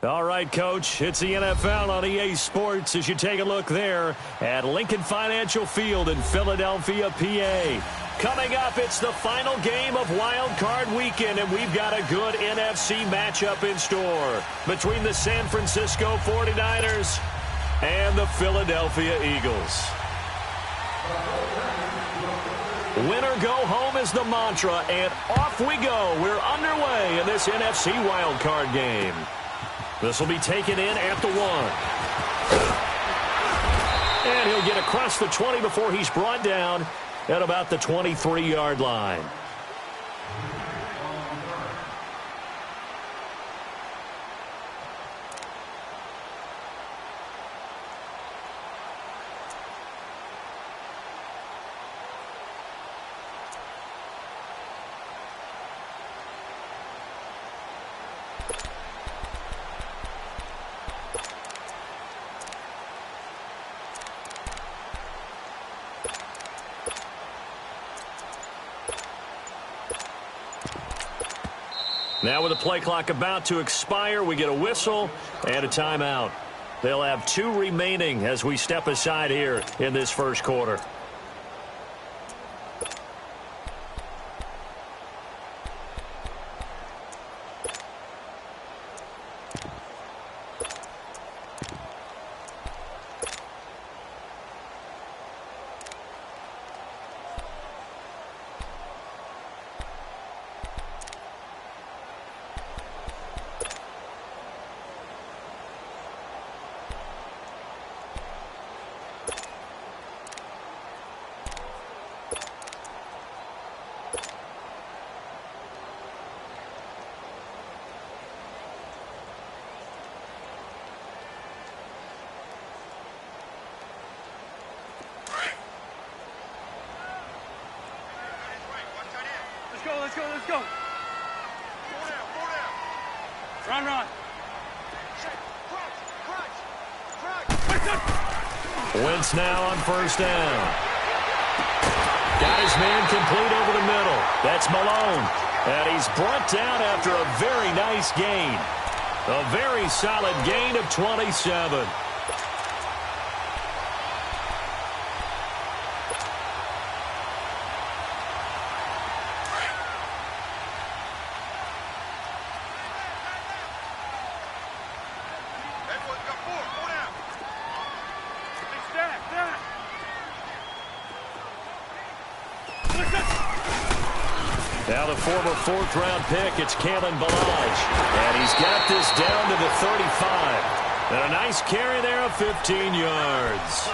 All right, Coach, it's the NFL on EA Sports as you take a look there at Lincoln Financial Field in Philadelphia, PA. Coming up, it's the final game of Wild Card Weekend, and we've got a good NFC matchup in store between the San Francisco 49ers and the Philadelphia Eagles. Win or go home is the mantra, and off we go. We're underway in this NFC Wild Card game. This will be taken in at the 1. And he'll get across the 20 before he's brought down at about the 23-yard line. Now with the play clock about to expire, we get a whistle and a timeout. They'll have 2 remaining as we step aside here in this first quarter. Let's go. Run. Wentz now on first down. Got his man complete over the middle. That's Malone. And he's brought down after a very nice gain. A very solid gain of 27. Now the former 4th-round pick, it's Kalen Ballage. And he's got this down to the 35. And a nice carry there of 15 yards.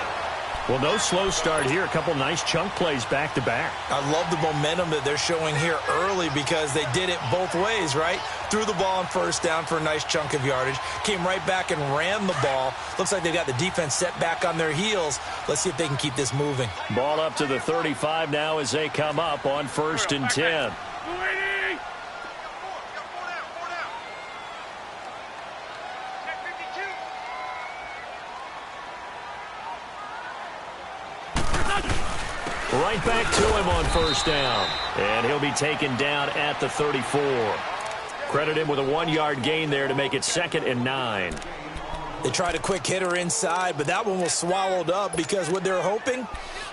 Well, no slow start here. A couple nice chunk plays back-to-back. I love the momentum that they're showing here early because they did it both ways, right? Threw the ball on first down for a nice chunk of yardage. Came right back and ran the ball. Looks like they've got the defense set back on their heels. Let's see if they can keep this moving. Ball up to the 35 now as they come up on 1st and 10. Right back to him on first down. And he'll be taken down at the 34. Credit him with a 1-yard gain there to make it 2nd and 9. They tried a quick hitter inside, but that one was swallowed up because what they're hoping,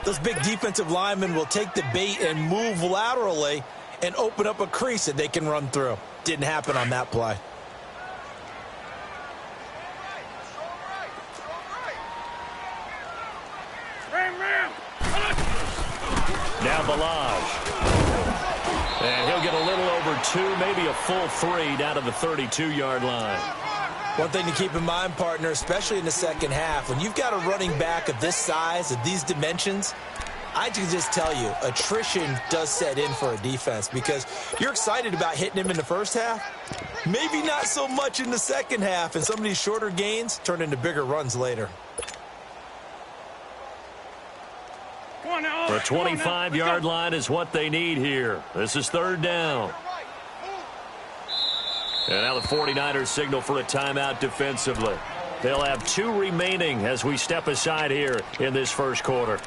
those big defensive linemen will take the bait and move laterally and open up a crease that they can run through. Didn't happen on that play. Now Ballage. And he'll get a little over 2, maybe a full 3 down to the 32-yard line. One thing to keep in mind, partner, especially in the second half, when you've got a running back of this size, of these dimensions, I can just tell you, attrition does set in for a defense because you're excited about hitting him in the first half. Maybe not so much in the second half, and some of these shorter gains turn into bigger runs later. The 25-yard line is what they need here. This is 3rd down. And now the 49ers signal for a timeout defensively. They'll have 2 remaining as we step aside here in this first quarter.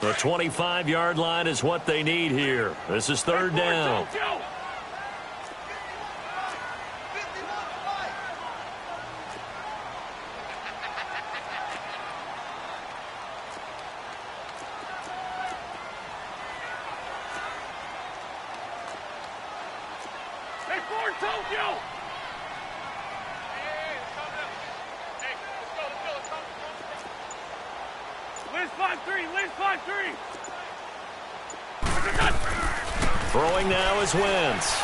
The 25-yard line is what they need here. This is third down. Throwing now is Wentz.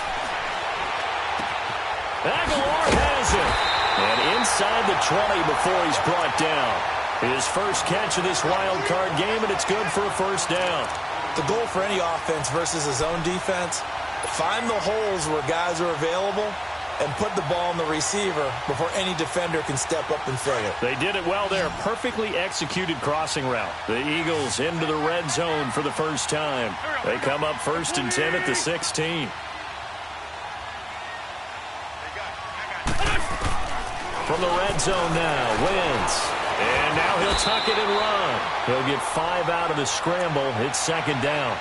Aguilar has it. And inside the 20 before he's brought down. His first catch of this wild card game, and it's good for a first down. The goal for any offense versus his own defense, find the holes where guys are available and put the ball in the receiver before any defender can step up and throw it. They did it well there. Perfectly executed crossing route. The Eagles into the red zone for the first time. They come up 1st and 10 at the 16. From the red zone now, Wentz. And now he'll tuck it and run. He'll get 5 out of the scramble. It's second down.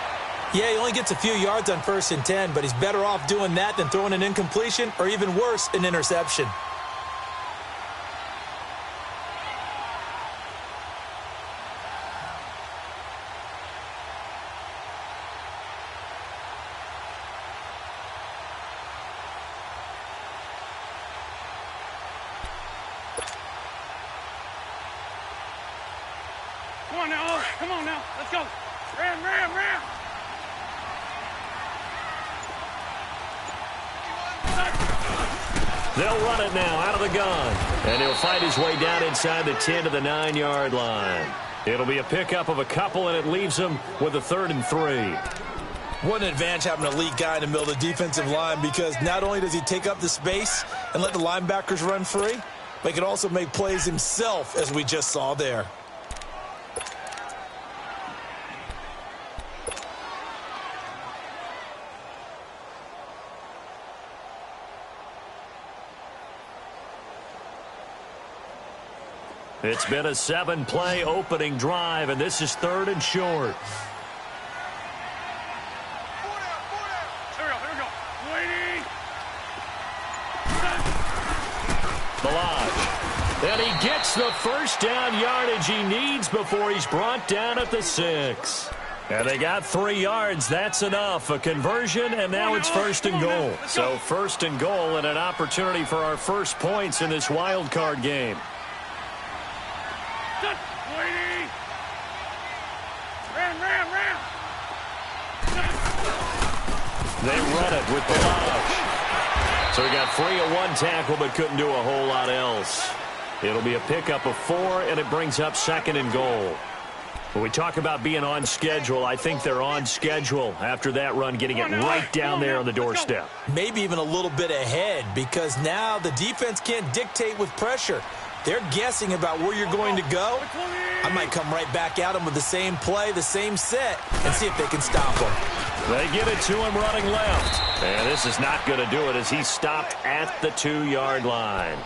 Yeah, he only gets a few yards on 1st and 10, but he's better off doing that than throwing an incompletion or even worse, an interception. Come on now. Let's go. Ram. They'll run it now out of the gun. And he'll fight his way down inside the 10 to the 9-yard line. It'll be a pickup of a couple, and it leaves him with a 3rd and 3. What an advantage having an elite guy in the middle of the defensive line, because not only does he take up the space and let the linebackers run free, but he can also make plays himself, as we just saw there. It's been a 7-play opening drive, and this is 3rd and short. Here we go. Waiting. Balaj. And he gets the first down yardage he needs before he's brought down at the 6. And they got 3 yards. That's enough. A conversion, and now it's 1st and goal. So 1st and goal, and an opportunity for our first points in this wild card game. Waiting. Ram. They run it with Balaj. So he got free of 1 tackle, but couldn't do a whole lot else. It'll be a pickup of 4, and it brings up 2nd and goal. When we talk about being on schedule, I think they're on schedule after that run, getting it right down there on the doorstep. Maybe even a little bit ahead, because now the defense can't dictate with pressure. They're guessing about where you're going to go. I might come right back at them with the same play, the same set, and see if they can stop them. They get it to him running left. And this is not going to do it as he's stopped at the 2-yard line.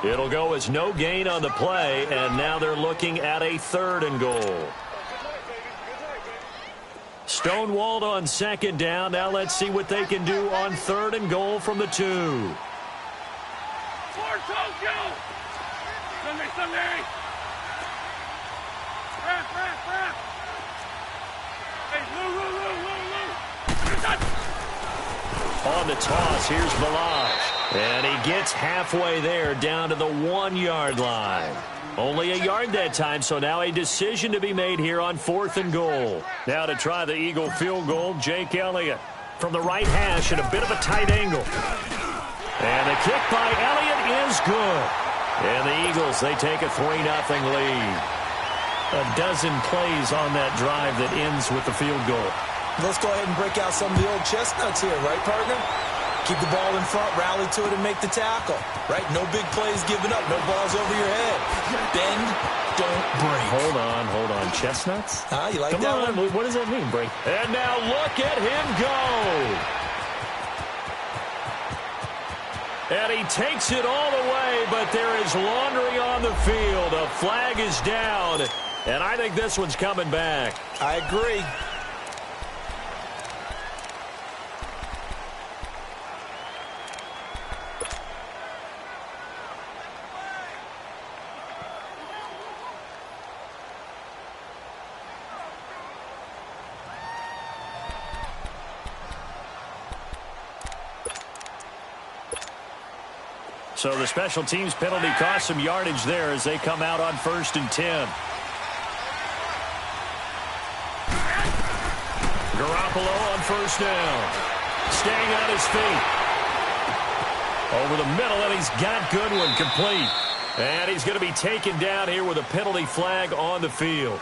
It'll go as no gain on the play, and now they're looking at a 3rd and goal. Stonewalled on 2nd down. Now let's see what they can do on 3rd and goal from the 2. For Tokyo. Sunday. Wrap. Hey, Lou. On the toss, here's Balaj. And he gets halfway there down to the 1-yard line. Only a yard that time, so now a decision to be made here on 4th and goal. Now to try the Eagle field goal, Jake Elliott from the right hash at a bit of a tight angle. And the kick by Elliott is good. And the Eagles, they take a 3-0 lead. A dozen plays on that drive that ends with the field goal. Let's go ahead and break out some of the old chestnuts here, right, partner? Keep the ball in front, rally to it, and make the tackle, right? No big plays given up, no balls over your head. Bend, don't break. Hold on. Chestnuts? You like Come that on. one? What does that mean, break? And now look at him go. And he takes it all the way, but there is laundry on the field. A flag is down, And I think this one's coming back. I agree. So the special teams penalty cost some yardage there as they come out on 1st and 10. Garoppolo on 1st down. Staying on his feet. Over the middle, and he's got Goodwin complete. And he's going to be taken down here with a penalty flag on the field.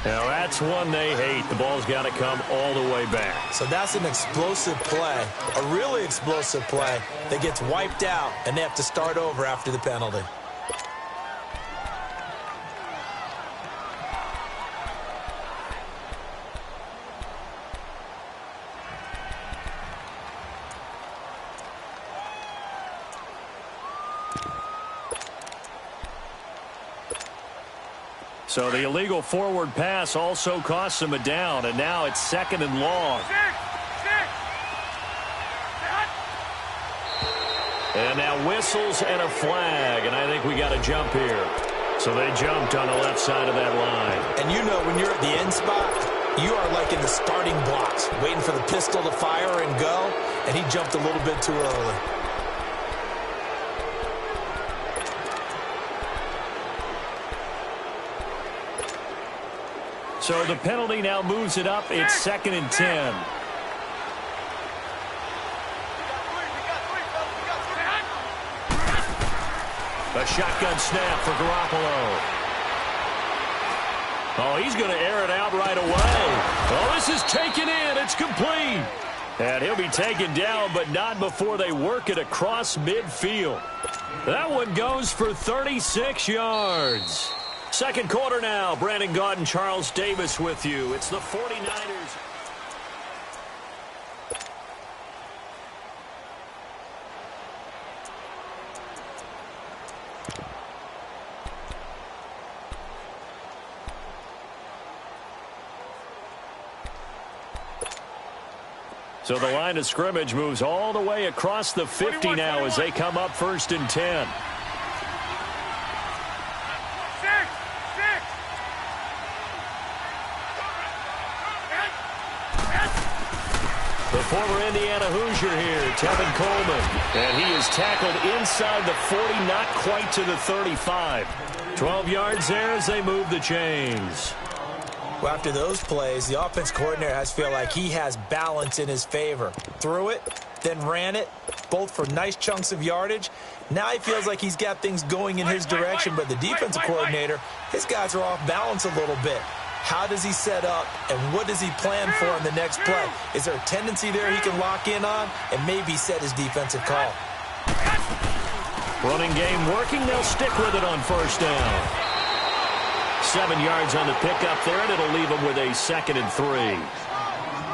Now, that's one they hate. The ball's got to come all the way back. So that's an explosive play, a really explosive play that gets wiped out, and they have to start over after the penalty. So the illegal forward pass also costs him a down, and now it's 2nd and long. And now whistles and a flag, and I think we got a jump here. So they jumped on the left side of that line. And you know when you're at the end spot, you are like in the starting blocks, waiting for the pistol to fire and go, and he jumped a little bit too early. So the penalty now moves it up. It's 2nd and 10. A shotgun snap for Garoppolo. Oh, he's going to air it out right away. Oh, this is taken in. It's complete. And he'll be taken down, but not before they work it across midfield. That one goes for 36 yards. Second quarter now. Brandon Gaudin and Charles Davis with you. It's the 49ers. So the line of scrimmage moves all the way across the 50 now as they come up 1st and 10. The former Indiana Hoosier here, Tevin Coleman. And he is tackled inside the 40, not quite to the 35. 12 yards there as they move the chains. Well, after those plays, the offense coordinator has to feel like he has balance in his favor. Threw it, then ran it, both for nice chunks of yardage. Now he feels like he's got things going in his direction, but the defensive coordinator, his guys are off balance a little bit. How does he set up, and what does he plan for in the next play? Is there a tendency there he can lock in on and maybe set his defensive call? Running game working. They'll stick with it on 1st down. 7 yards on the pickup there, and it'll leave them with a 2nd and 3.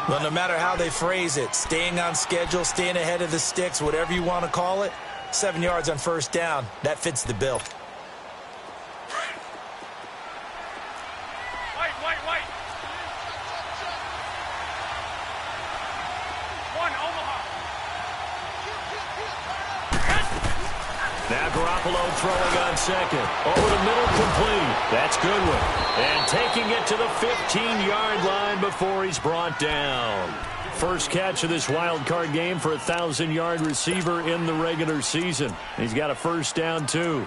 Well, no matter how they phrase it, staying on schedule, staying ahead of the sticks, whatever you want to call it, 7 yards on 1st down, that fits the bill. Now Garoppolo throwing on 2nd. Over the middle, complete. That's Goodwin. And taking it to the 15-yard line before he's brought down. First catch of this wild card game for a 1,000-yard receiver in the regular season. He's got a 1st down, too.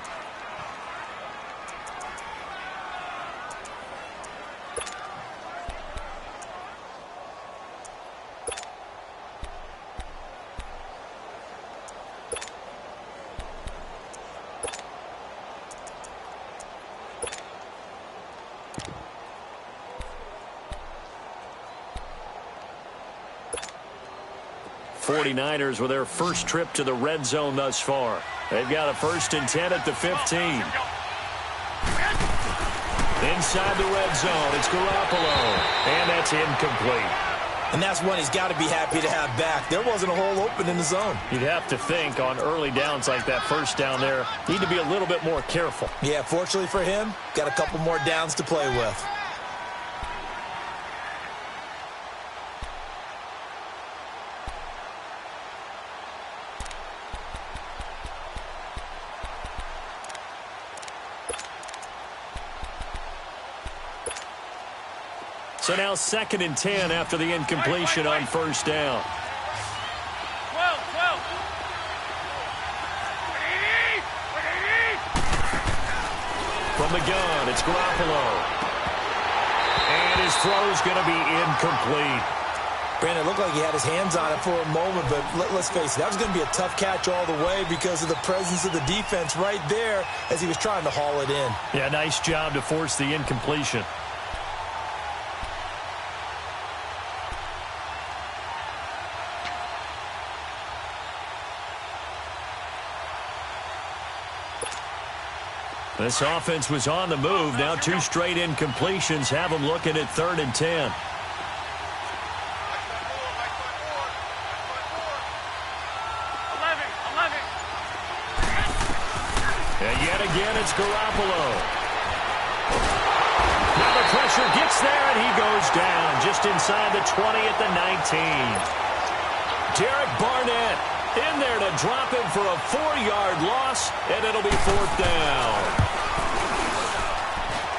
'49ers with their first trip to the red zone thus far. They've got a 1st and 10 at the 15. Inside the red zone, it's Garoppolo. And that's incomplete. And that's one he's got to be happy to have back. There wasn't a hole open in the zone. You'd have to think on early downs like that first down there, need to be a little bit more careful. Yeah, fortunately for him, got a couple more downs to play with. So now 2nd and 10 after the incompletion on first down. 12. From the gun, it's Garoppolo. And his throw's going to be incomplete. Brandon, it looked like he had his hands on it for a moment, but let's face it, that was going to be a tough catch all the way because of the presence of the defense right there as he was trying to haul it in. Yeah, nice job to force the incompletion. This offense was on the move. Now 2 straight incompletions have them looking at 3rd and 10. And yet again, it's Garoppolo. Now the pressure gets there, and he goes down just inside the 20 at the 19. Derek Barnett in there to drop him for a 4-yard loss, and it'll be 4th down.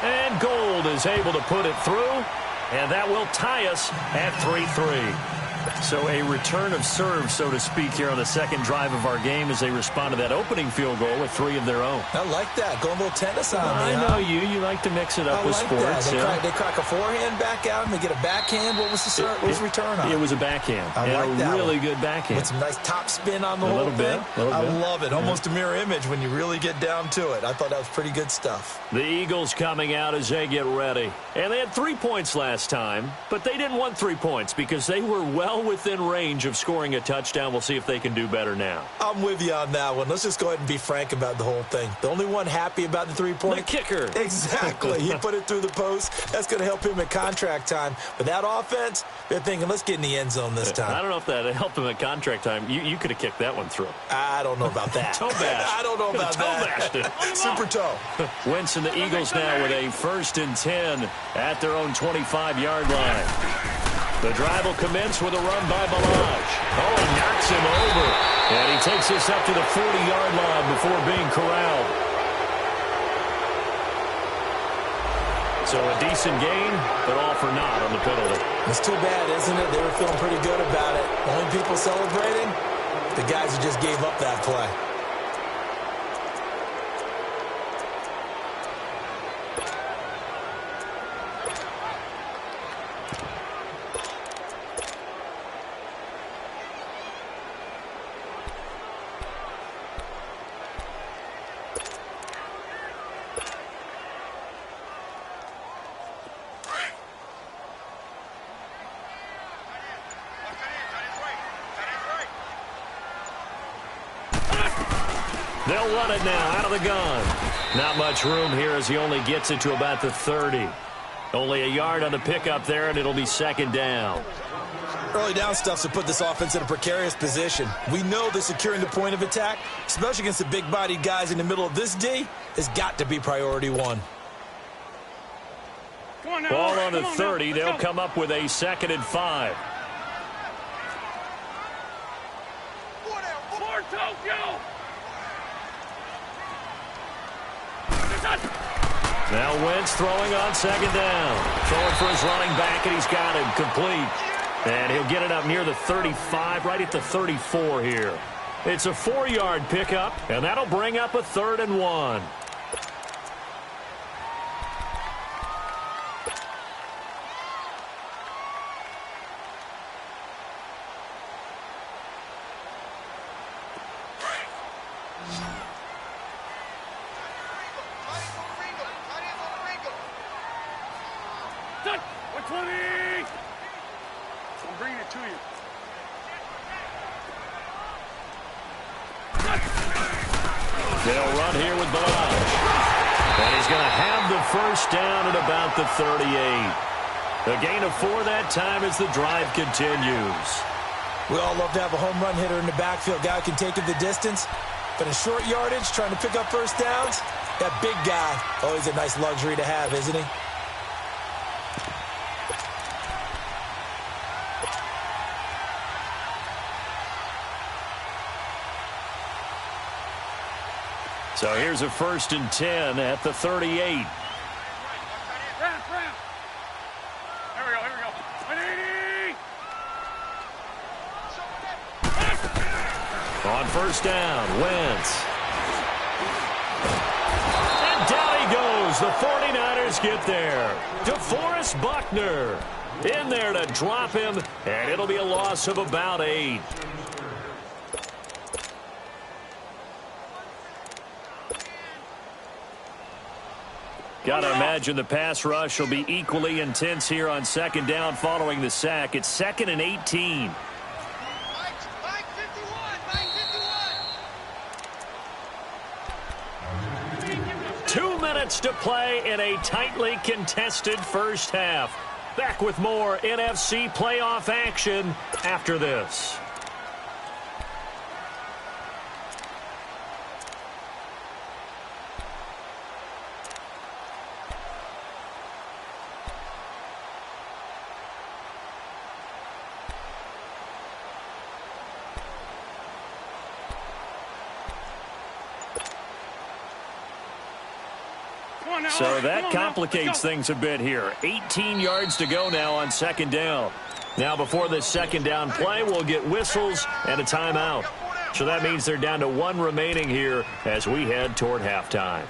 And Gold is able to put it through, and that will tie us at 3-3. So a return of serve, so to speak, here on the second drive of our game as they respond to that opening field goal with 3 of their own. I like that. Going a little tennis on me. I know you like to mix it up with sports. They crack a forehand back out and they get a backhand. What was the return on? It was a backhand. I like that. A really good backhand. With some nice top spin on the whole thing. I love it. Almost a mirror image when you really get down to it. I thought that was pretty good stuff. The Eagles coming out as they get ready. And they had 3 points last time, but they didn't want 3 points because they were well within range of scoring a touchdown. We'll see if they can do better now. I'm with you on that one. Let's just go ahead and be frank about the whole thing. The only one happy about the 3-point? The kicker. Exactly. He put it through the post. That's going to help him at contract time. But that offense, they're thinking, let's get in the end zone this time. I don't know if that helped him at contract time. You could have kicked that one through. I don't know about that. Toe bash. I don't know about that. Super toe. Wentz and the Eagles now with a 1st and 10 at their own 25-yard line. The drive will commence with a run by Balaj. Oh, and knocks him over. And he takes this up to the 40-yard line before being corralled. So a decent gain, but all for naught on the penalty. It's too bad, isn't it? They were feeling pretty good about it. Only people celebrating, the guys who just gave up that play. They'll run it now out of the gun. Not much room here as he only gets it to about the 30. Only a yard on the pickup there, and it'll be 2nd down. Early down stuff's to put this offense in a precarious position. We know that securing the point of attack, especially against the big-bodied guys in the middle of this D, has got to be priority 1. Ball on the 30. They'll come up with a 2nd and 5. Now Wentz throwing on 2nd down. Throwing for his running back, and he's got him complete. And he'll get it up near the 35, right at the 34 here. It's a 4-yard pickup, and that'll bring up a 3rd and 1. They'll run here with Balaj. And he's going to have the 1st down at about the 38. A gain of 4 that time as the drive continues. We all love to have a home run hitter in the backfield. Guy who can take it the distance. But in short yardage, trying to pick up first downs, that big guy, always a nice luxury to have, isn't he? So here's a 1st and 10 at the 38. Here we go. 180! On 1st down, Wentz. And down he goes. The 49ers get there. DeForest Buckner in there to drop him, and it'll be a loss of about 8. Got to imagine the pass rush will be equally intense here on 2nd down following the sack. It's 2nd and 18. Mike 51! 2 minutes to play in a tightly contested first half. Back with more NFC playoff action after this. So that complicates things a bit here. 18 yards to go now on 2nd down. Now before this 2nd down play, we'll get whistles and a timeout. So that means they're down to 1 remaining here as we head toward halftime.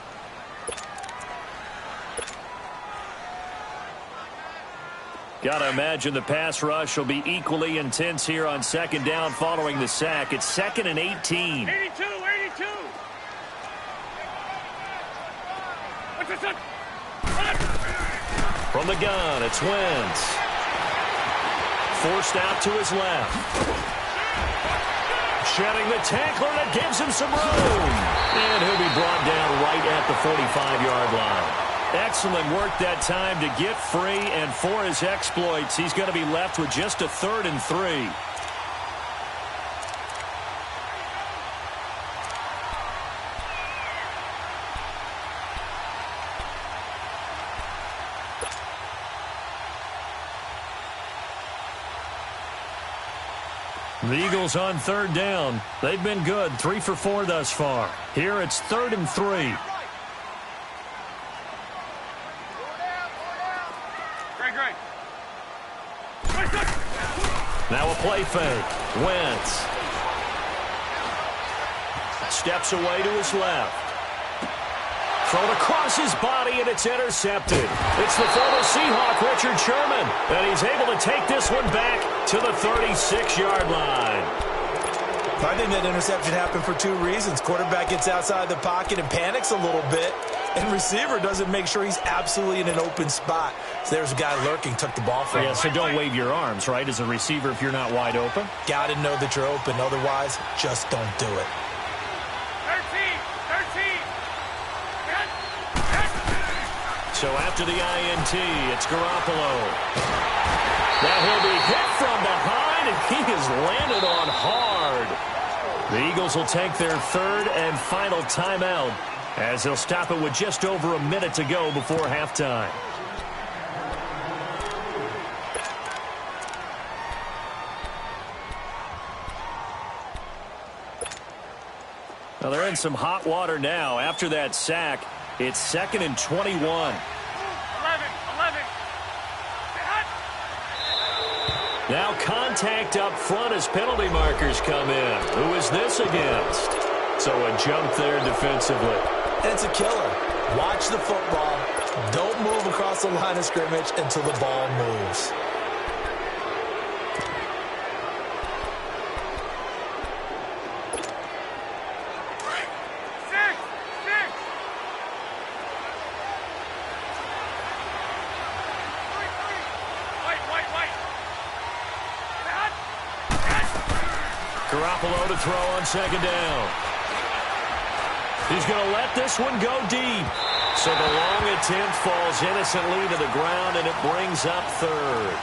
Got to imagine the pass rush will be equally intense here on 2nd down following the sack. It's 2nd and 18. 82! From the gun, it's Wentz. Forced out to his left. Shedding the tackler that gives him some room. And he'll be brought down right at the 45-yard line. Excellent work that time to get free, and for his exploits, he's going to be left with just a 3rd and 3. The Eagles on 3rd down. They've been good, 3 for 4 thus far. Here it's 3rd and 3. Great. Now a play fake. Wentz steps away to his left. Thrown across his body, and it's intercepted. It's the former Seahawk, Richard Sherman, and he's able to take this one back to the 36-yard line. I think that interception happened for 2 reasons. Quarterback gets outside the pocket and panics a little bit, and receiver doesn't make sure he's absolutely in an open spot. So there's a guy lurking, took the ball from him. Yeah, so don't wave your arms, right, as a receiver if you're not wide open. Got to know that you're open. Otherwise, just don't do it. 13! So after the INT, it's Garoppolo. Now he'll be hit from behind, and he has landed on hard. The Eagles will take their 3rd and final timeout as they'll stop it with just over a minute to go before halftime. Well, they're in some hot water now. After that sack, it's 2nd and 21. 11. Now contact up front as penalty markers come in. Who is this against? So a jump there defensively. And it's a killer. Watch the football. Don't move across the line of scrimmage until the ball moves. Garoppolo to throw on 2nd down. He's going to let this one go deep. So the long attempt falls innocently to the ground, and it brings up third.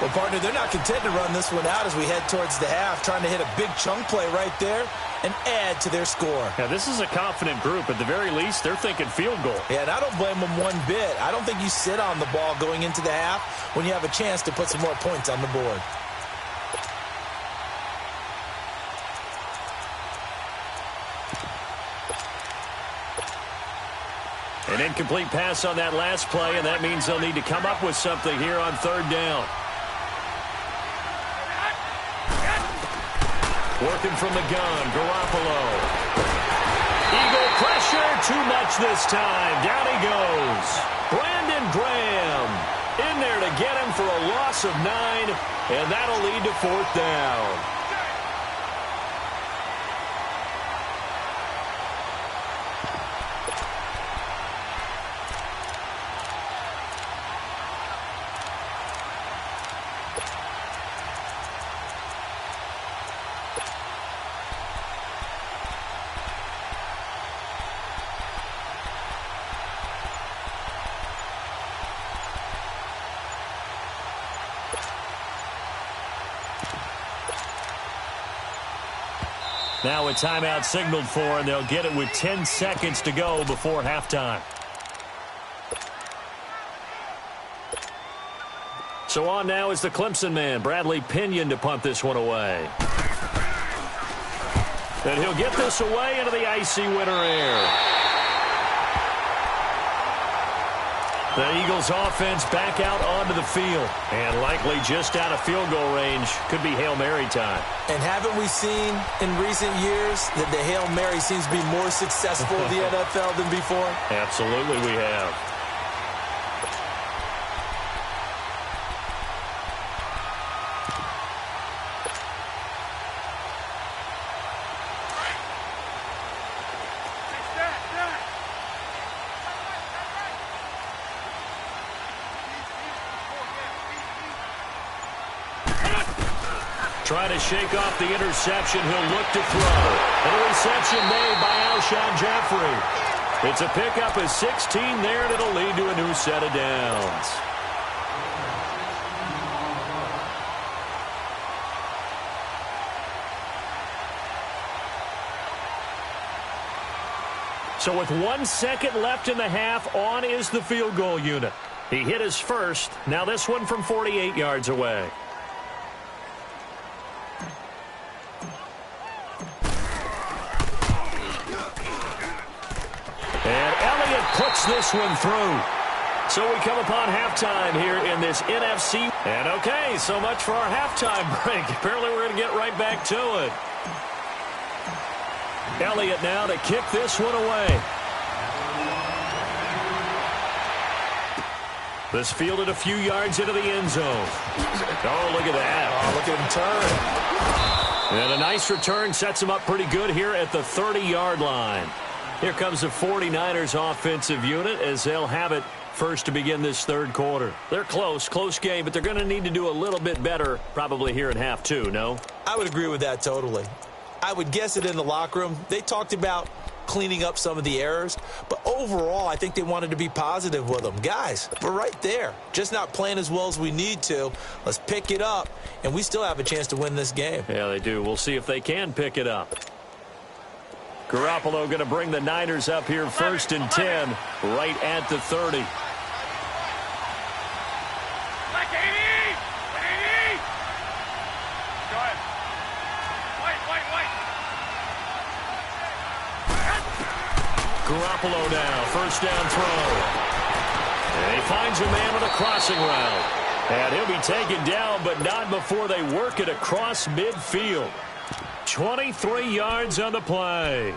Well, partner, they're not content to run this one out as we head towards the half, trying to hit a big chunk play right there and add to their score. Yeah, this is a confident group. At the very least, they're thinking field goal. Yeah, and I don't blame them one bit. I don't think you sit on the ball going into the half when you have a chance to put some more points on the board. An incomplete pass on that last play, and that means they'll need to come up with something here on third down. Working from the gun, Garoppolo. Eagle pressure, too much this time. Down he goes. Brandon Graham in there to get him for a loss of 9, and that'll lead to fourth down. Now a timeout signaled for, and they'll get it with 10 seconds to go before halftime. So on now is the Clemson man, Bradley Pinion, to punt this one away. And he'll get this away into the icy winter air. The Eagles offense back out onto the field, and likely just out of field goal range. Could be Hail Mary time. And haven't we seen in recent years that the Hail Mary seems to be more successful in the NFL than before? Absolutely we have. Trying to shake off the interception. He'll look to throw. And a reception made by Alshon Jeffrey. It's a pickup of 16 there, and it'll lead to a new set of downs. So with 1 second left in the half, on is the field goal unit. He hit his first. Now this one from 48 yards away. Puts this one through. So we come upon halftime here in this NFC. And okay, so much for our halftime break. Apparently we're going to get right back to it. Elliott now to kick this one away. This fielded a few yards into the end zone. Oh, look at that. Oh, look at him turn. And a nice return sets him up pretty good here at the 30-yard line. Here comes the 49ers offensive unit as they'll have it first to begin this third quarter. They're close game, but they're going to need to do a little bit better probably here in half two, no? I would agree with that totally. I would guess it in the locker room. They talked about cleaning up some of the errors, but overall I think they wanted to be positive with them. Guys, we're right there. Just not playing as well as we need to. Let's pick it up, and we still have a chance to win this game. Yeah, they do. We'll see if they can pick it up. Garoppolo going to bring the Niners up here first and 10, right at the 30. Garoppolo now, first down throw. And he finds a man on a crossing route. And he'll be taken down, but not before they work it across midfield. 23 yards on the play.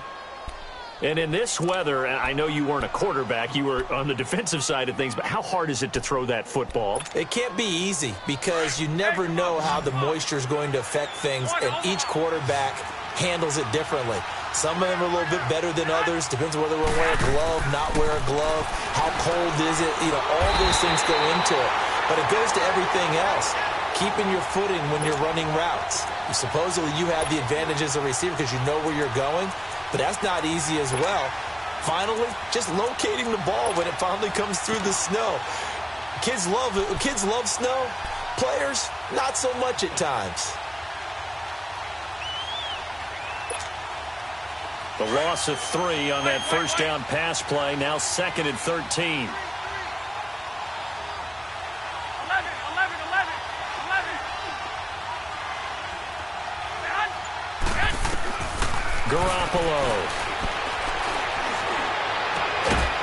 And in this weather, I know you weren't a quarterback, you were on the defensive side of things, but how hard is it to throw that football? It can't be easy because you never know how the moisture is going to affect things, and each quarterback handles it differently. Some of them are a little bit better than others. Depends on whether we're wearing a glove, not wear a glove, how cold is it. You know, all those things go into it. But it goes to everything else. Keeping your footing when you're running routes. Supposedly you have the advantage as a receiver because you know where you're going, but that's not easy as well. Finally, just locating the ball when it finally comes through the snow. Kids love it. Kids love snow. Players, not so much at times. The loss of 3 on that first down pass play. Now 2nd and 13. 11. Garoppolo.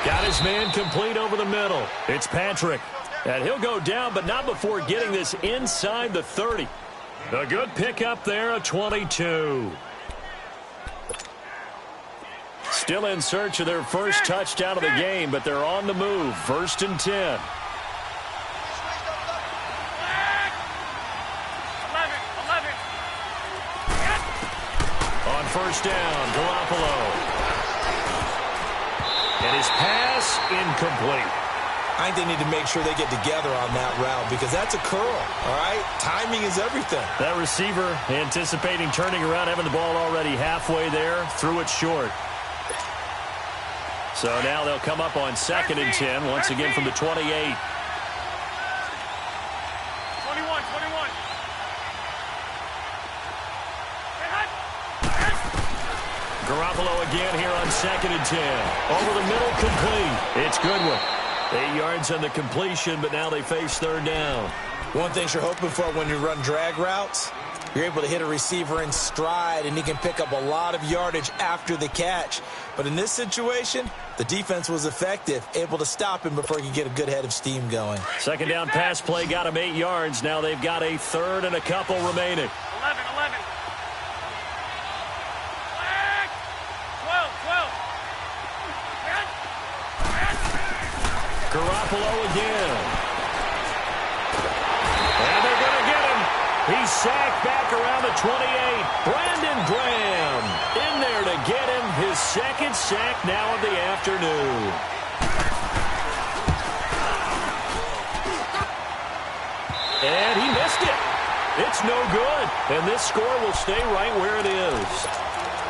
Got his man complete over the middle. It's Patrick. And he'll go down, but not before getting this inside the 30. A good pickup there, a 22. Still in search of their first touchdown of the game, but they're on the move. 1st and 10. 11. On 1st down, Garoppolo. And his pass incomplete. I think they need to make sure they get together on that route because that's a curl, all right? Timing is everything. That receiver anticipating turning around, having the ball already halfway there, threw it short. So now they'll come up on 2nd and 10, once again from the 28. 21. Garoppolo again here on 2nd and 10. Over the middle, complete. It's Goodwin. 8 yards on the completion, but now they face 3rd down. One thing you're hoping for when you run drag routes, you're able to hit a receiver in stride, and he can pick up a lot of yardage after the catch. But in this situation, the defense was effective, able to stop him before he could get a good head of steam going. 2nd down pass play got him 8 yards. Now they've got a 3rd and a couple remaining. 11. 12. Garoppolo again. And they're going to get him. He's sacked back around the 28. Brandon Graham in there to get him. His 2nd sack now of the afternoon. And he missed it. It's no good. And this score will stay right where it is.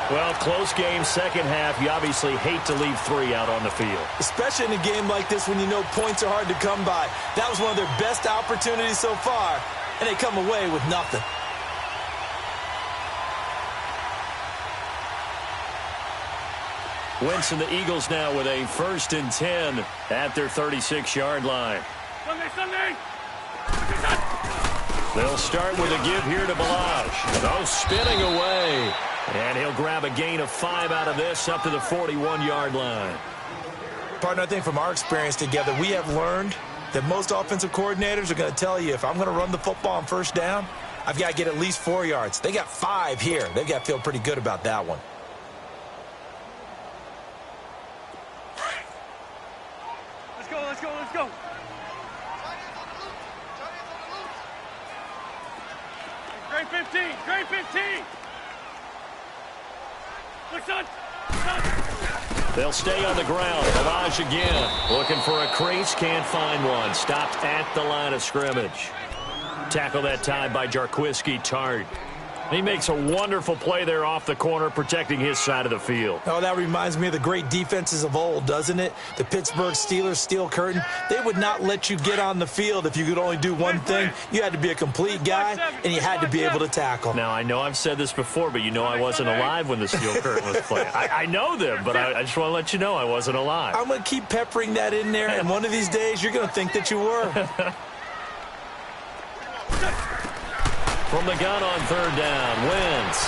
Well, close game, 2nd half. You obviously hate to leave 3 out on the field. Especially in a game like this when you know points are hard to come by. That was one of their best opportunities so far, and they come away with nothing. Wentz and the Eagles now with a 1st and 10 at their 36-yard line. Sunday. They'll start with a give here to Balazs. Oh, spinning away. And he'll grab a gain of 5 out of this up to the 41-yard line. Partner, I think from our experience together, we have learned that most offensive coordinators are going to tell you if I'm going to run the football on 1st down, I've got to get at least 4 yards. They got 5 here. They've got to feel pretty good about that one. Let's go. Great 15. Look, son. They'll stay on the ground. Balazs again. Looking for a crease. Can't find one. Stopped at the line of scrimmage. Tackle that time by Jarquiski Tart. He makes a wonderful play there off the corner, protecting his side of the field. Oh, that reminds me of the great defenses of old, doesn't it? The Pittsburgh Steelers steel curtain. They would not let you get on the field if you could only do one thing. You had to be a complete guy, and you had to be able to tackle. Now, I know I've said this before, but you know I wasn't alive when the steel curtain was playing. I know them, but I just want to let you know I wasn't alive. I'm going to keep peppering that in there, and one of these days you're going to think that you were. From the gun on 3rd down, Wentz.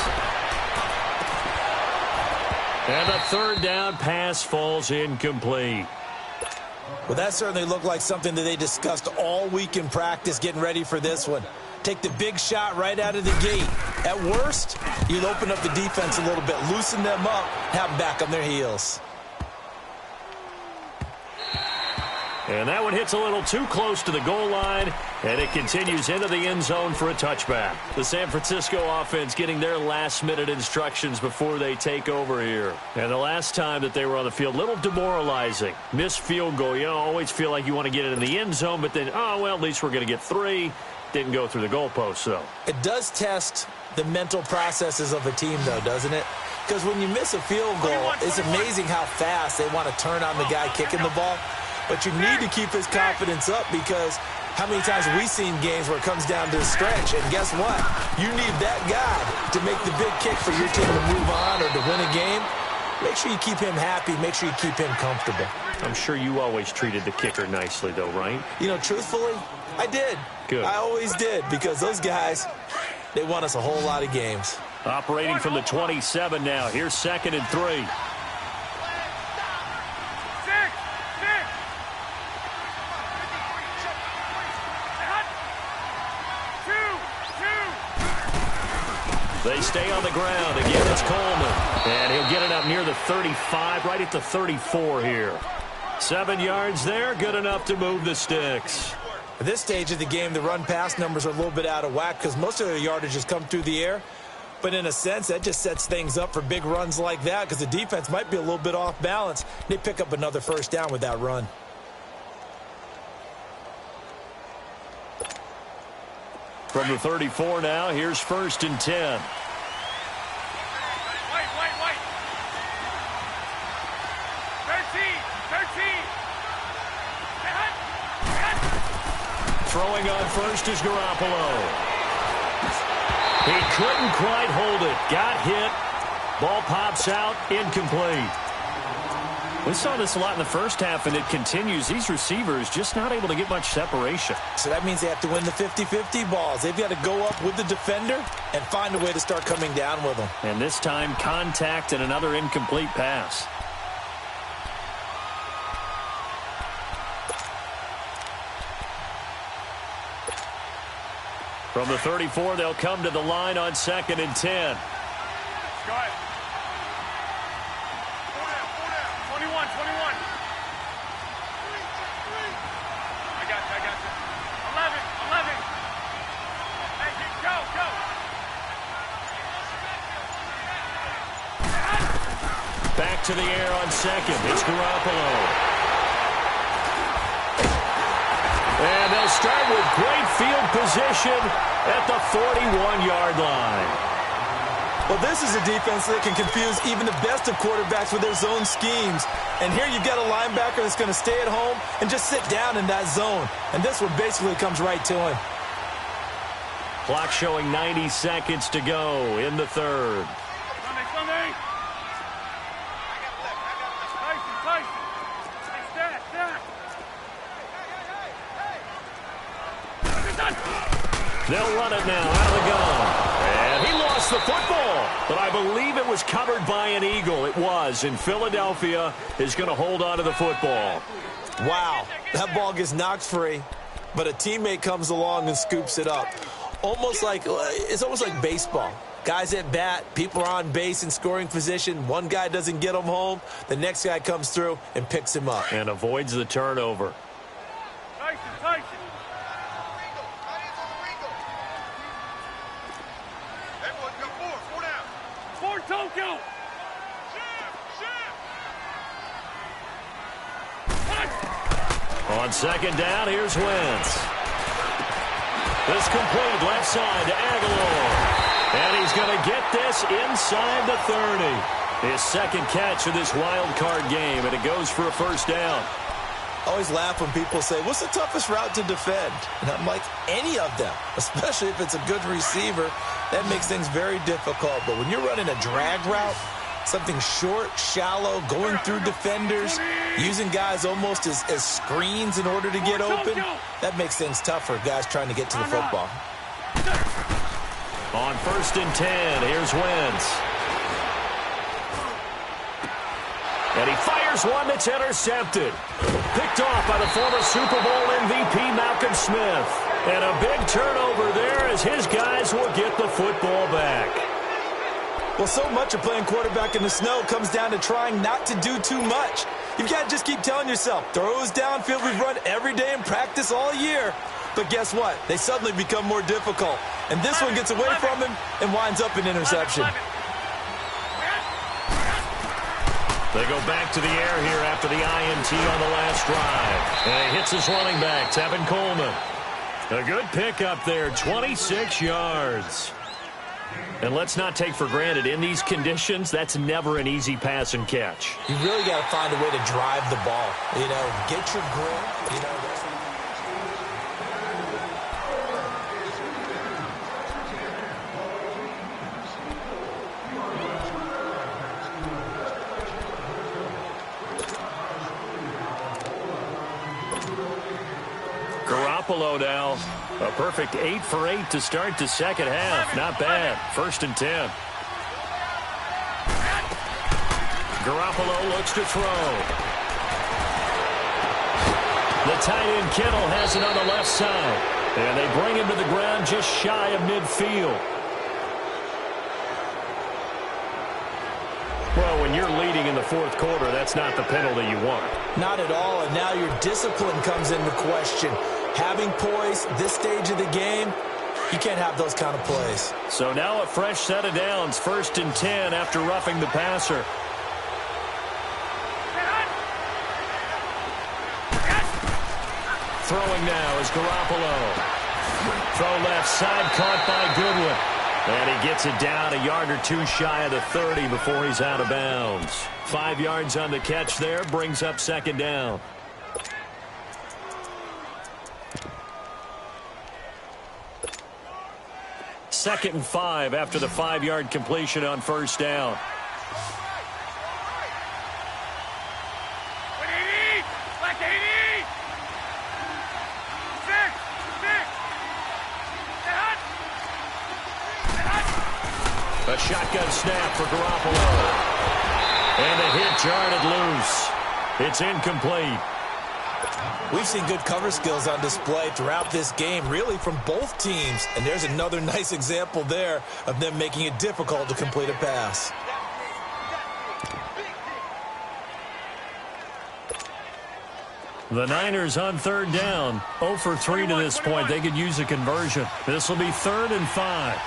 And the 3rd down pass falls incomplete. Well, that certainly looked like something that they discussed all week in practice getting ready for this one. Take the big shot right out of the gate. At worst, you'll open up the defense a little bit, loosen them up, have them back on their heels. And that one hits a little too close to the goal line, and it continues into the end zone for a touchback. The San Francisco offense getting their last-minute instructions before they take over here. And the last time that they were on the field, a little demoralizing. Missed field goal. You always feel like you want to get it in the end zone, but then, oh, well, at least we're going to get 3. Didn't go through the goalpost, so. It does test the mental processes of a team, though, doesn't it? Because when you miss a field goal, it's amazing how fast they want to turn on the guy kicking the ball. But you need to keep his confidence up, because how many times have we seen games where it comes down to the stretch? And guess what? You need that guy to make the big kick for your team to move on or to win a game. Make sure you keep him happy. Make sure you keep him comfortable. I'm sure you always treated the kicker nicely, though, right? You know, truthfully, I did. Good. I always did, because those guys, they won us a whole lot of games. Operating from the 27 now. Here's 2nd and 3. They stay on the ground. Again, it's Coleman. And he'll get it up near the 35, right at the 34 here. 7 yards there, good enough to move the sticks. At this stage of the game, the run-pass numbers are a little bit out of whack because most of their yardage has come through the air. But in a sense, that just sets things up for big runs like that, because the defense might be a little bit off balance. They pick up another first down with that run. From the 34 now, here's 1st and 10. Throwing on first is Garoppolo. He couldn't quite hold it. Got hit. Ball pops out. Incomplete. We saw this a lot in the first half, and it continues. These receivers just not able to get much separation. So that means they have to win the 50-50 balls. They've got to go up with the defender and find a way to start coming down with them. And this time, contact and another incomplete pass. From the 34, they'll come to the line on 2nd and 10. Go ahead. 21. I got you. 11. Hey, go. Back to the air on 2nd. It's Garoppolo. And they'll start with great field position at the 41-yard line. Well, this is a defense that can confuse even the best of quarterbacks with their zone schemes. And here you've got a linebacker that's going to stay at home and just sit down in that zone. And this one basically comes right to him. Clock showing 90 seconds to go in the 3rd. Sunday. Tyson. Hey, stat. They'll run it now out of the gun. And he lost the football. But I believe it was covered by an Eagle. It was. And Philadelphia is going to hold on to the football. Wow. That ball gets knocked free, but a teammate comes along and scoops it up. It's almost like baseball. Guys at bat, people are on base in scoring position. One guy doesn't get him home. The next guy comes through and picks him up. And avoids the turnover. Tyson. Tokyo! On 2nd down, here's Wentz. This complete left side to Aguilar. And he's going to get this inside the 30. His 2nd catch of this wild card game, and it goes for a first down. I always laugh when people say, what's the toughest route to defend? And I'm like, any of them, especially if it's a good receiver. That makes things very difficult. But when you're running a drag route, something short, shallow, going through defenders, using guys almost as screens in order to get open, that makes things tough for guys trying to get to the football. On 1st and 10, here's Wentz. And he fires one that's intercepted. Picked off by the former Super Bowl MVP Malcolm Smith. And a big turnover there as his guys will get the football back. Well, so much of playing quarterback in the snow comes down to trying not to do too much. You've got to just keep telling yourself, throws downfield we've run every day in practice all year. But guess what? They suddenly become more difficult. And this one gets away from him and winds up an interception. They go back to the air here after the INT on the last drive. And he hits his running back, Tevin Coleman. A good pickup there, 26 yards. And let's not take for granted, in these conditions, that's never an easy pass and catch. You really got to find a way to drive the ball. You know, get your grip. You know, Garoppolo now. A perfect 8 for 8 to start the second half. Not bad. 1st and 10. Garoppolo looks to throw. The tight end Kittle has it on the left side. And they bring him to the ground just shy of midfield. Well, when you're leading in the 4th quarter, that's not the penalty you want. Not at all, and now your discipline comes into question. Having poise this stage of the game, you can't have those kind of plays. So now a fresh set of downs, 1st and 10 after roughing the passer. Throwing now is Garoppolo. Throw left side, caught by Goodwin. And he gets it down a yard or 2 shy of the 30 before he's out of bounds. 5 yards on the catch there, brings up 2nd down. Second and 5 after the 5-yard completion on 1st down. A shotgun snap for Garoppolo. And the hit jarred loose. It's incomplete. We've seen good cover skills on display throughout this game, really from both teams. And there's another nice example there of them making it difficult to complete a pass. The Niners on 3rd down. 0 for 3 to this point. They could use a conversion. This will be 3rd and 5.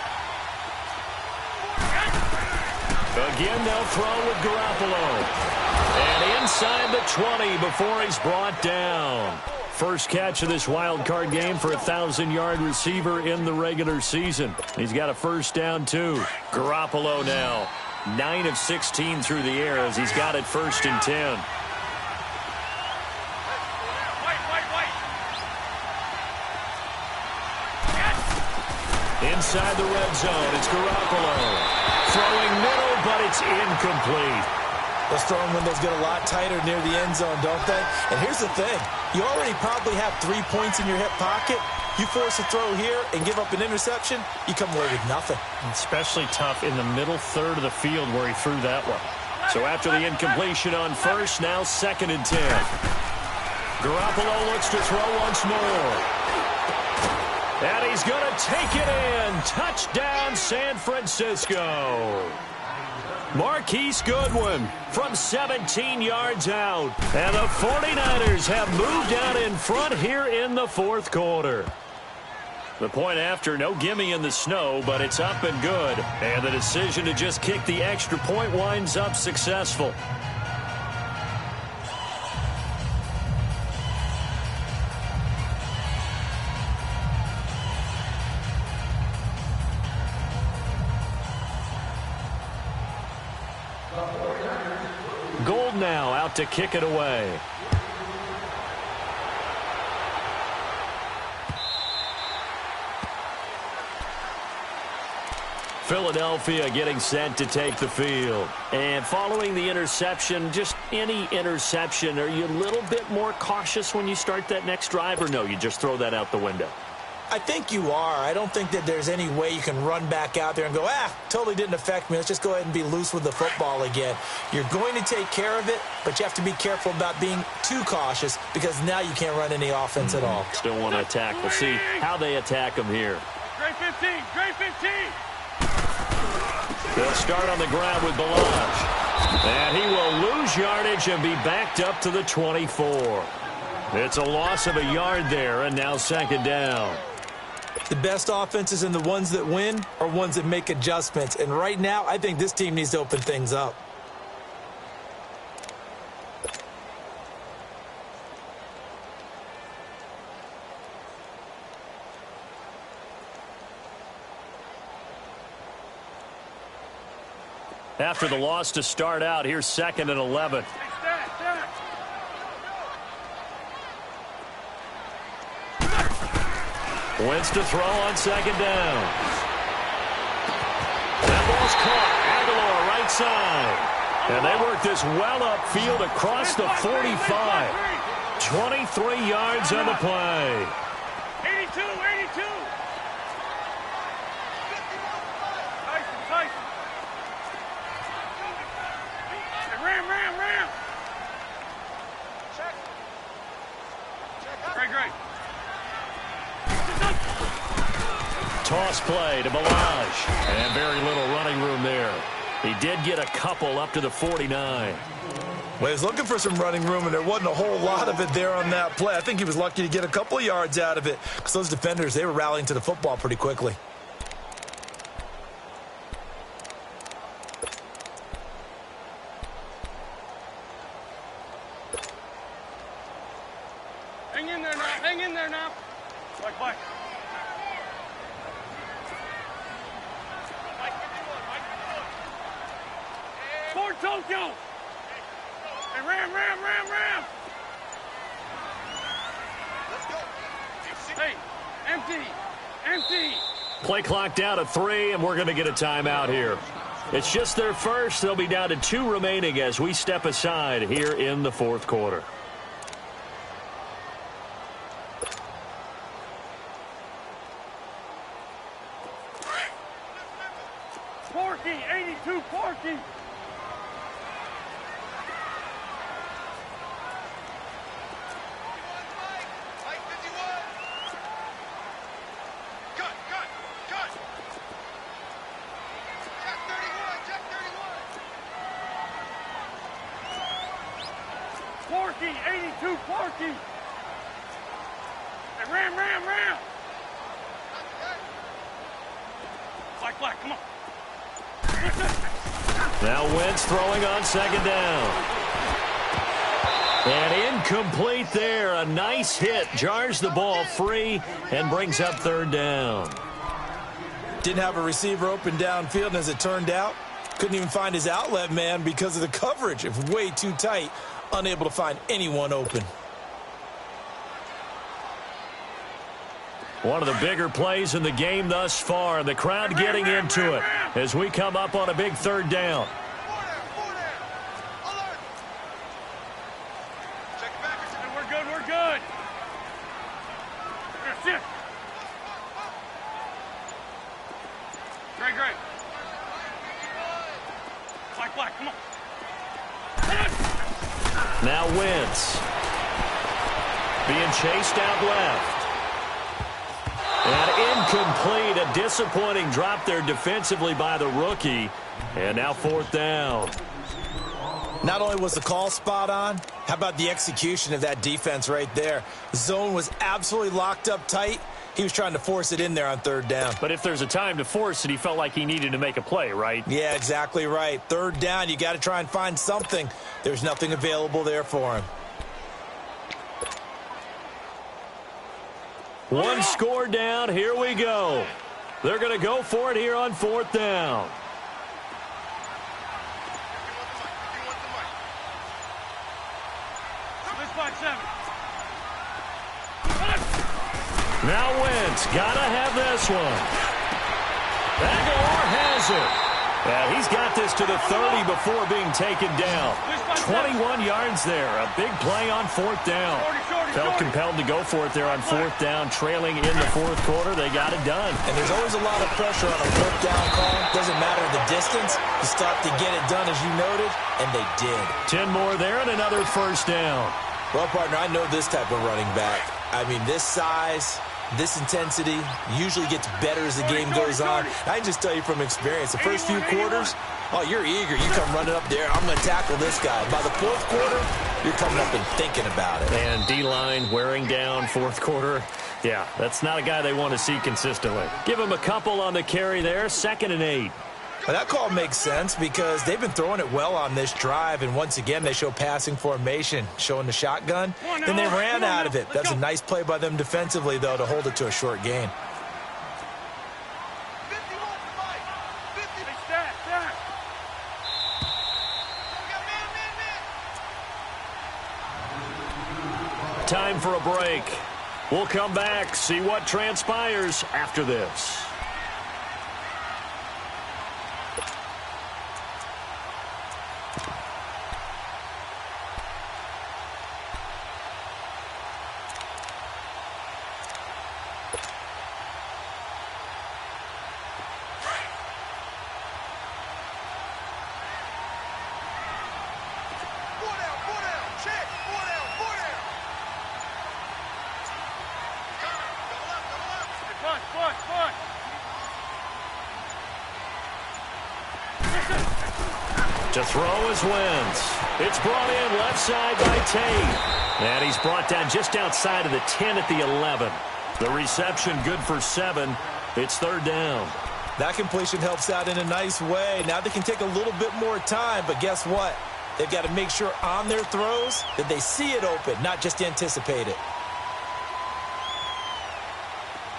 Again, they'll throw with Garoppolo. And inside the 20 before he's brought down. First catch of this wild card game for a 1,000-yard receiver in the regular season. He's got a 1st down, too. Garoppolo now, 9 of 16 through the air as he's got it 1st and 10. Inside the red zone, it's Garoppolo. Throwing middle, but it's incomplete. Those throwing windows get a lot tighter near the end zone, don't they? And here's the thing. You already probably have 3 points in your hip pocket. You force a throw here and give up an interception, you come away with nothing. Especially tough in the middle third of the field where he threw that one. So after the incompletion on 1st, now 2nd and 10. Garoppolo looks to throw once more. And he's going to take it in. Touchdown, San Francisco. Marquise Goodwin from 17 yards out. And the 49ers have moved out in front here in the 4th quarter. The point after, no gimme in the snow, but it's up and good. And the decision to just kick the extra point winds up successful. Gold now out to kick it away. Philadelphia getting set to take the field. And following the interception, just any interception, are you a little bit more cautious when you start that next drive, or no, you just throw that out the window? I think you are. I don't think that there's any way you can run back out there and go, totally didn't affect me. Let's just go ahead and be loose with the football again. You're going to take care of it, but you have to be careful about being too cautious because now you can't run any offense at all. Still want to attack. We'll see how they attack them here. Gray 15, Gray 15. They'll start on the ground with Balaj. And he will lose yardage and be backed up to the 24. It's a loss of a yard there, and now 2nd down. The best offenses and the ones that win are ones that make adjustments. And right now, I think this team needs to open things up. after the loss to start out. Here's 2nd and 11. Wentz to throw on 2nd down. That ball's caught. Aguilar right side. And they work this well upfield across the 45. 23 yards on the play. 82. Tyson. Ram. Great. Toss play to Balaj. And very little running room there. He did get a couple up to the 49. Well, he was looking for some running room, and there wasn't a whole lot of it there on that play. I think he was lucky to get a couple of yards out of it because those defenders, they were rallying to the football pretty quickly. Hang in there now. Mike. Fort Tokyo. Hey, Ram. Let's go. Hey, empty. Play clock down to 3, and we're going to get a timeout here. It's just their first. They'll be down to 2 remaining as we step aside here in the 4th quarter. Porky, 82, Porky. Porky, 82, Porky. Hey, Ram. Black, come on. Now Wentz throwing on 2nd down. And incomplete there. A nice hit. Jars the ball free and brings up 3rd down. Didn't have a receiver open downfield, and as it turned out, couldn't even find his outlet man because of the coverage. It was way too tight. Unable to find anyone open. One of the bigger plays in the game thus far. The crowd getting into it as we come up on a big 3rd down. We're good. Here, sit. Great. Black, come on. Now Wentz being chased out left. And incomplete. A disappointing drop there defensively by the rookie. And now 4th down. Not only was the call spot on, how about the execution of that defense right there? The zone was absolutely locked up tight. He was trying to force it in there on 3rd down. But if there's a time to force it, he felt like he needed to make a play, right? Yeah, exactly right. 3rd down, you got to try and find something. There's nothing available there for him. One score down. Here we go. They're going to go for it here on 4th down. Now Wentz, gotta have this one. Aguilar has it. And he's got this to the 30 before being taken down. 21 yards there. A big play on 4th down. Felt compelled to go for it there on 4th down. Trailing in the 4th quarter, they got it done. And there's always a lot of pressure on a 4th down call. Doesn't matter the distance. You start to get it done as you noted, and they did. 10 more there and another 1st down. Well, partner, I know this type of running back. I mean, this size, this intensity usually gets better as the game goes on. I can just tell you from experience, the first few quarters, oh, you're eager. You come running up there, I'm going to tackle this guy. By the 4th quarter, you're coming up and thinking about it. And D-line wearing down 4th quarter. Yeah, that's not a guy they want to see consistently. Give him a couple on the carry there, 2nd and 8. Well, that call makes sense because they've been throwing it well on this drive, and once again, they show passing formation, showing the shotgun. Then they ran out of it. That's a nice play by them defensively, though, to hold it to a short gain. for a break. We'll come back, see what transpires after this. To throw is Wentz. It's brought in left side by Tate. And he's brought down just outside of the 10 at the 11. The reception good for 7. It's third down. That completion helps out in a nice way. Now they can take a little bit more time, but guess what? They've got to make sure on their throws that they see it open, not just anticipate it.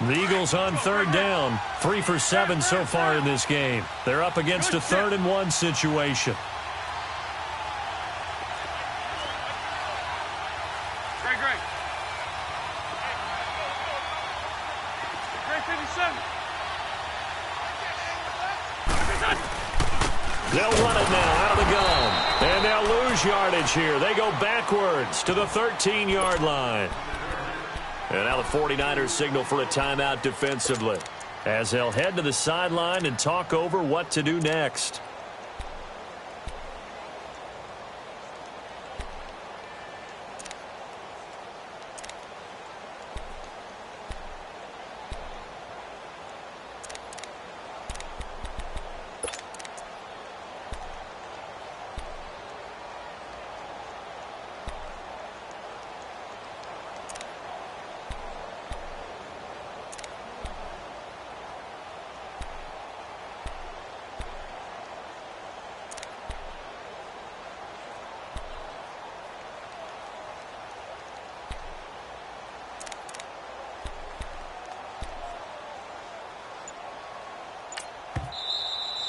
The Eagles on third down, 3 for 7 so far in this game. They're up against a 3rd and 1 situation. Great. Great 57. They'll run it now out of the gun. And they'll lose yardage here. They go backwards to the 13-yard line. And now the 49ers signal for a timeout defensively, as they'll head to the sideline and talk over what to do next.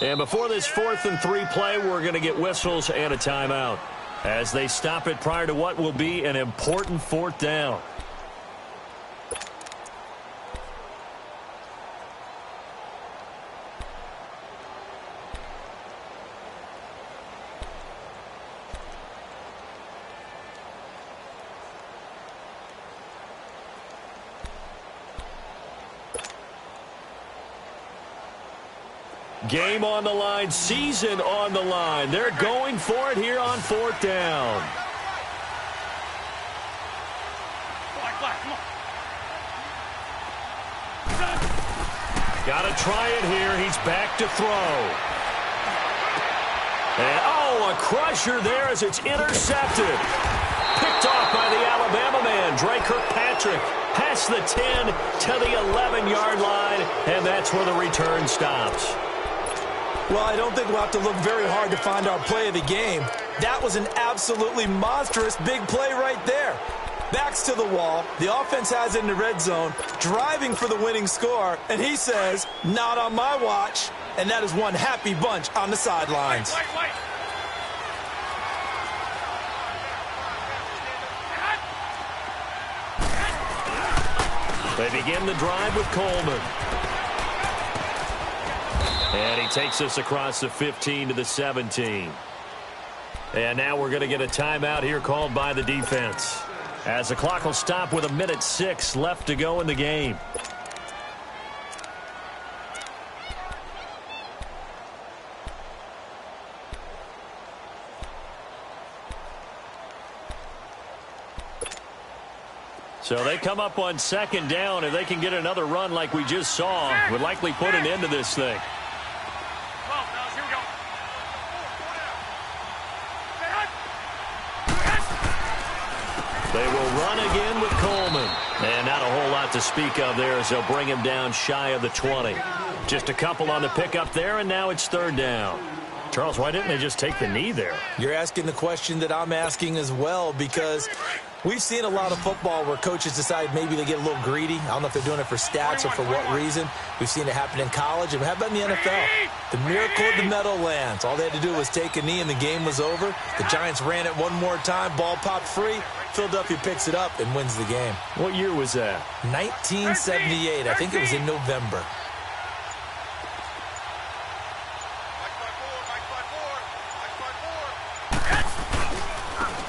And before this 4th and 3 play, we're going to get whistles and a timeout as they stop it prior to what will be an important 4th down. Game on the line, season on the line. They're going for it here on 4th down. Come on. Got to try it here. He's back to throw. And, a crusher there as it's intercepted. Picked off by the Alabama man, Dre Kirkpatrick. Past the 10 to the 11-yard line, and that's where the return stops. Well, I don't think we'll have to look very hard to find our play of the game. That was an absolutely monstrous big play right there. Backs to the wall. The offense has it in the red zone, driving for the winning score, and he says, not on my watch. And that is one happy bunch on the sidelines. Wait. They begin the drive with Coleman. And he takes us across the 15 to the 17. And now we're going to get a timeout here called by the defense, as the clock will stop with 1:06 left to go in the game. So they come up on 2nd down. If they can get another run like we just saw, would likely put an end to this thing. They will run again with Coleman. And not a whole lot to speak of there as they'll bring him down shy of the 20. Just a couple on the pickup there, and now it's 3rd down. Charles, why didn't they just take the knee there? You're asking the question that I'm asking as well, because We've seen a lot of football where coaches decide maybe they get a little greedy. I don't know if they're doing it for stats or for what reason. We've seen it happen in college. And how about in the NFL? The miracle of the Meadowlands. All they had to do was take a knee and the game was over. The Giants ran it one more time. Ball popped free. Philadelphia picks it up and wins the game. What year was that? 1978. I think it was in November.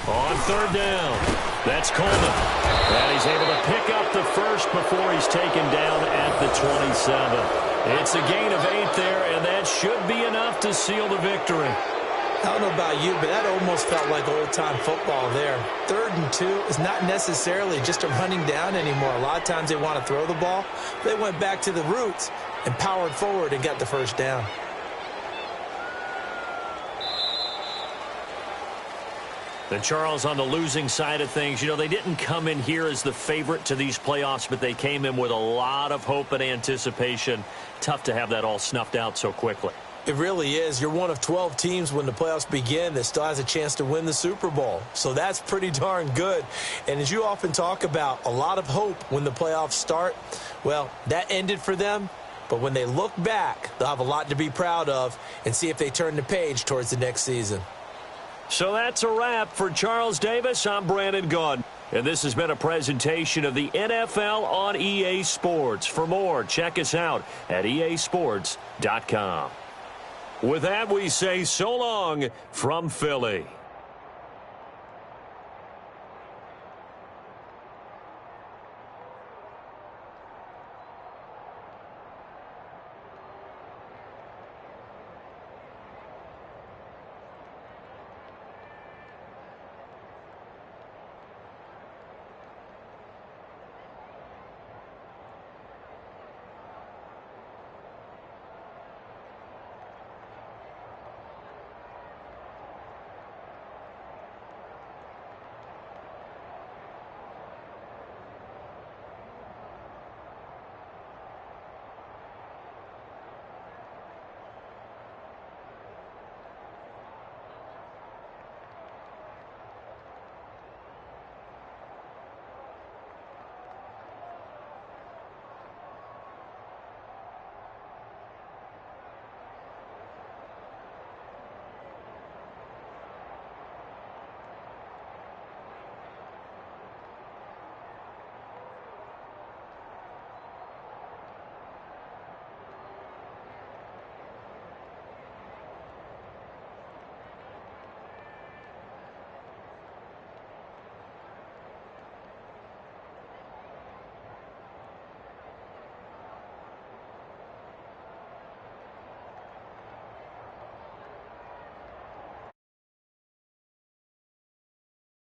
On third down, that's Coleman. And he's able to pick up the first before he's taken down at the 27. It's a gain of 8 there, and that should be enough to seal the victory. I don't know about you, but that almost felt like old-time football there. 3rd and 2 is not necessarily just a running down anymore. A lot of times they want to throw the ball. They went back to the roots and powered forward and got the first down. And Charles, on the losing side of things, you know, they didn't come in here as the favorite to these playoffs, but they came in with a lot of hope and anticipation. Tough to have that all snuffed out so quickly. It really is. You're one of 12 teams when the playoffs begin that still has a chance to win the Super Bowl. So that's pretty darn good. And as you often talk about, a lot of hope when the playoffs start. Well, that ended for them. But when they look back, they'll have a lot to be proud of and see if they turn the page towards the next season. So that's a wrap for Charles Davis. I'm Brandon Gaudin. And this has been a presentation of the NFL on EA Sports. For more, check us out at easports.com. With that, we say so long from Philly.